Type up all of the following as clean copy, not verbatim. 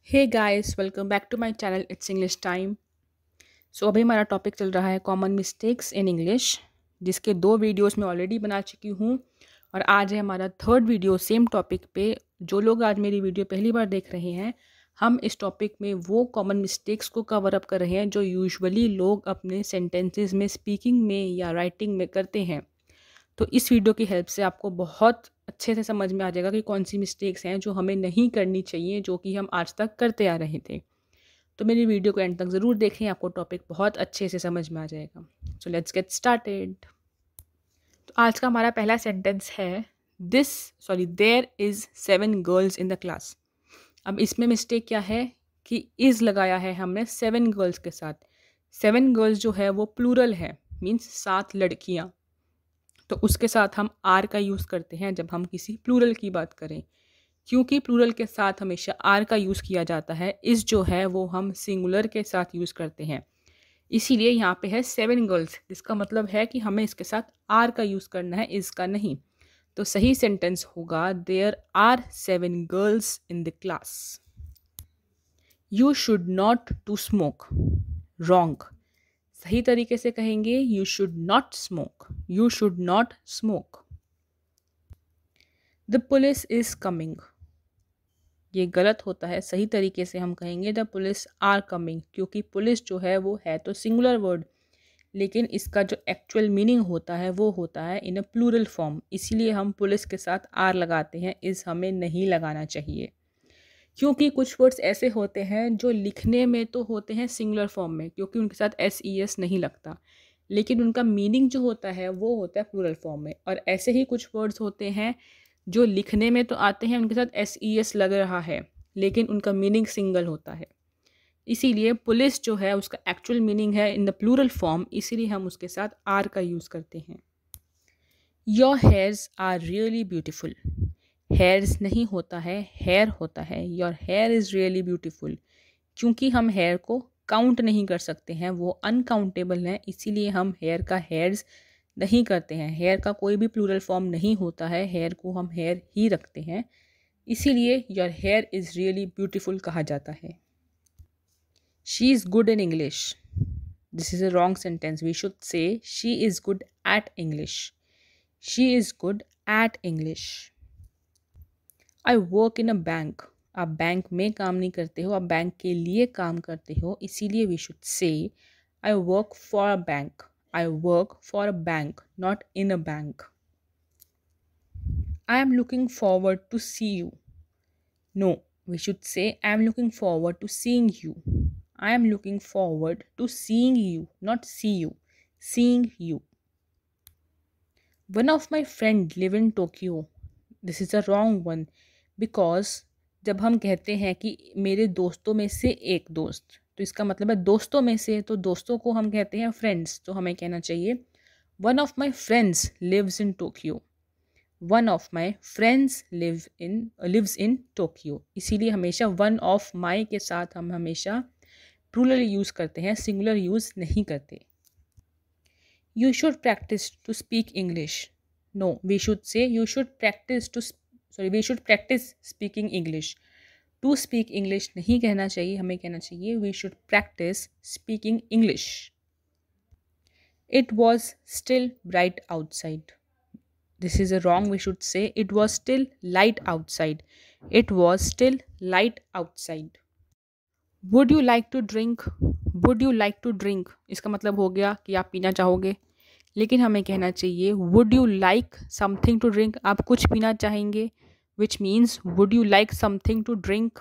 Hey guys, welcome back to my channel it's English time. So अभी हमारा topic चल रहा है कॉमन मिस्टेक्स इन इंग्लिश, जिसके दो वीडियोस मैं ऑलरेडी बना चुकी हूँ और आज है हमारा थर्ड वीडियो सेम टॉपिक पे। जो लोग आज मेरी वीडियो पहली बार देख रहे हैं, हम इस टॉपिक में वो कॉमन मिस्टेक्स को कवर अप कर रहे हैं जो यूजुअली लोग अपने सेंटेंसेस में, स्पीकिंग में या राइटिंग में करते हैं। तो इस वीडियो की हेल्प से आपको बहुत अच्छे से समझ में आ जाएगा कि कौन सी मिस्टेक्स हैं जो हमें नहीं करनी चाहिए, जो कि हम आज तक करते आ रहे थे। तो मेरी वीडियो को एंड तक ज़रूर देखें, आपको टॉपिक बहुत अच्छे से समझ में आ जाएगा। So let's get started. तो आज का हमारा पहला सेंटेंस है there is 7 girls in the class. अब इसमें मिस्टेक क्या है कि इज़ लगाया है हमने 7 गर्ल्स के साथ। 7 गर्ल्स जो है वो प्लूरल है, मीन्स 7 लड़कियाँ। तो उसके साथ हम आर का यूज़ करते हैं जब हम किसी प्लूरल की बात करें। क्योंकि प्लूरल के साथ हमेशा आर का यूज़ किया जाता है, इस जो है वो हम सिंगुलर के साथ यूज़ करते हैं। इसीलिए यहाँ पे है 7 गर्ल्स, जिसका मतलब है कि हमें इसके साथ आर का यूज़ करना है, इज़ का नहीं। तो सही सेंटेंस होगा there are 7 girls in the class. You should not to smoke. Wrong. सही तरीके से कहेंगे you should not smoke. You should not smoke. The police is coming. ये गलत होता है। सही तरीके से हम कहेंगे द पुलिस आर कमिंग, क्योंकि पुलिस जो है वो है तो सिंगुलर वर्ड, लेकिन इसका जो एक्चुअल मीनिंग होता है वो होता है इन अ प्लूरल फॉर्म। इसीलिए हम पुलिस के साथ आर लगाते हैं, इस हमें नहीं लगाना चाहिए। क्योंकि कुछ वर्ड्स ऐसे होते हैं जो लिखने में तो होते हैं सिंगुलर फॉर्म में, क्योंकि उनके साथ एस ई एस नहीं लगता, लेकिन उनका मीनिंग जो होता है वो होता है प्लूरल फॉर्म में। और ऐसे ही कुछ वर्ड्स होते हैं जो लिखने में तो आते हैं, उनके साथ एस ई एस लग रहा है, लेकिन उनका मीनिंग सिंगल होता है। इसीलिए पुलिस जो है उसका एक्चुअल मीनिंग है इन द प्लूरल फॉर्म, इसीलिए हम उसके साथ आर का यूज़ करते हैं। Your hairs are really beautiful. Hairs नहीं होता है, हेयर होता है। Your hair is really beautiful. क्योंकि हम हेयर को काउंट नहीं कर सकते हैं, वो अनकाउंटेबल हैं, इसीलिए हम हेयर का हेयर्स नहीं करते हैं। हेयर का कोई भी प्लूरल फॉर्म नहीं होता है, हेयर को हम हेयर ही रखते हैं। इसीलिए your hair is really beautiful कहा जाता है। She is good in English. This is a wrong sentence. We should say she is good at English. She is good at English. I work in a bank. आप bank में काम नहीं करते हो, आप बैंक के लिए काम करते हो, इसीलिए we should say I work for a bank. I work for a bank, not in a bank. I am looking forward to see you. No, we should say I am looking forward to seeing you. I am looking forward to seeing you, not see you, seeing you. One of my friend live in Tokyo. This is a wrong one, because जब हम कहते हैं कि मेरे दोस्तों में से एक दोस्त, तो इसका मतलब है दोस्तों में से, तो दोस्तों को हम कहते हैं फ्रेंड्स। तो हमें कहना चाहिए one of my friends lives in Tokyo. One of my friends lives in Tokyo. इसीलिए हमेशा वन ऑफ माई के साथ हम हमेशा प्लूरल यूज़ करते हैं, सिंगुलर यूज़ नहीं करते। You should practice to speak English. No, we should say you should practice we should practice speaking English. To speak English नहीं कहना चाहिए, हमें कहना चाहिए we should practice speaking English. It was still bright outside. This is a wrong. We should say it was still light outside. It was still light outside. Would you like to drink? Would you like to drink? इसका मतलब हो गया कि आप पीना चाहोगे, लेकिन हमें कहना चाहिए would you like something to drink. आप कुछ पीना चाहेंगे, which means would you like something to drink.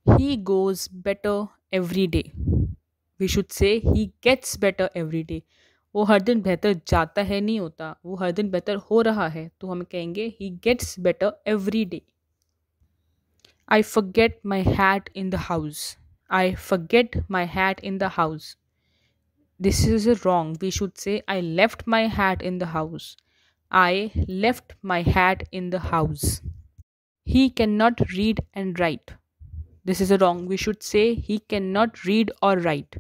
He goes better every day. We should say he gets better every day. वो हर दिन बेहतर जाता है नहीं होता, वो हर दिन बेहतर हो रहा है, तो हम कहेंगे he gets better every day. I forget my hat in the house. I forget my hat in the house. This is wrong. We should say I left my hat in the house. I left my hat in the house. He cannot read and write. This is wrong. We should say he cannot read or write.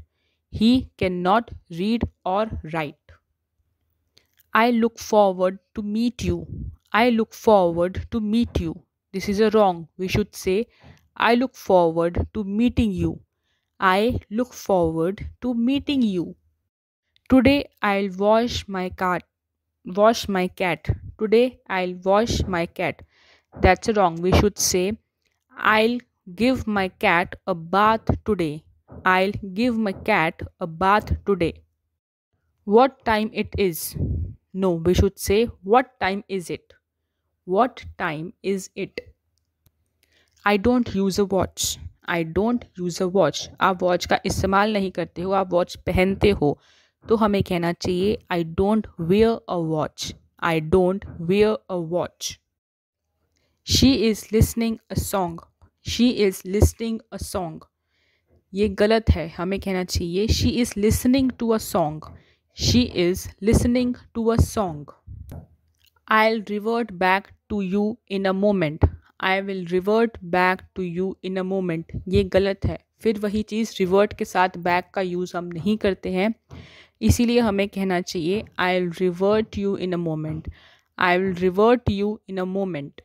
He cannot read or write. I look forward to meet you. I look forward to meet you. This is wrong. We should say I look forward to meeting you. I look forward to meeting you. Today I'll wash my cat. Wash my cat. Today I'll wash my cat. That's wrong. We should say I'll give my cat a bath today. I'll give my cat a bath today. What time it is? No, we should say what time is it? What time is it? I don't use a watch. I don't use a watch. आप watch का इस्तेमाल नहीं करते हो, आप watch पहनते हो, तो हमें कहना चाहिए I don't wear a watch. I don't wear a watch. She is listening a song. She is listening a song. ये गलत है, हमें कहना चाहिए She is listening to a song. She is listening to a song. I'll revert back to you in a moment. I will revert back to you in a moment. ये गलत है, फिर वही चीज़ रिवर्ट के साथ बैक का use हम नहीं करते हैं, इसीलिए हमें कहना चाहिए I'll revert you in a moment. I will revert you in a moment.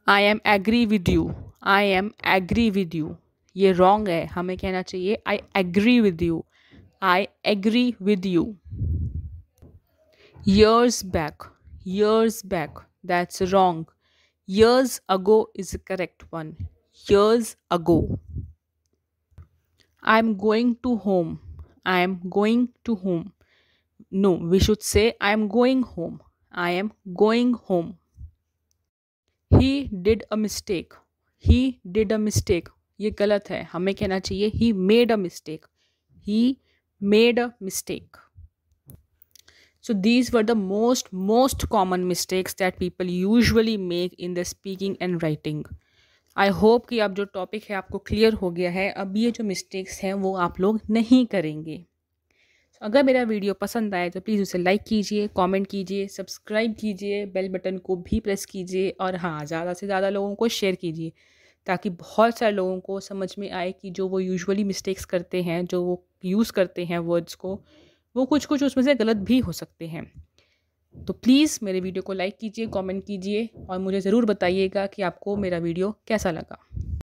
I am agree with you. I am agree with you. ये wrong है, हमें कहना चाहिए I agree with you. I agree with you. Years back. Years back. That's wrong. Years ago is the correct one. Years ago. I'm going to home. I'm going to home. No, we should say I'm going home. I am going home. He did a mistake. He did a mistake. ये गलत है, हमें कहना चाहिए he made a mistake. He made a mistake. So these were the most common mistakes that people usually make in the speaking and writing. I hope कि अब जो topic है आपको क्लियर हो गया है, अब ये जो मिस्टेक्स हैं वो आप लोग नहीं करेंगे. अगर मेरा वीडियो पसंद आए तो प्लीज़ उसे लाइक कीजिए, कमेंट कीजिए, सब्सक्राइब कीजिए, बेल बटन को भी प्रेस कीजिए और हाँ, ज़्यादा से ज़्यादा लोगों को शेयर कीजिए ताकि बहुत सारे लोगों को समझ में आए कि जो वो यूजुअली मिस्टेक्स करते हैं, जो वो यूज़ करते हैं वर्ड्स को, वो कुछ उसमें से गलत भी हो सकते हैं. तो प्लीज़ मेरे वीडियो को लाइक कीजिए, कमेंट कीजिए और मुझे ज़रूर बताइएगा कि आपको मेरा वीडियो कैसा लगा.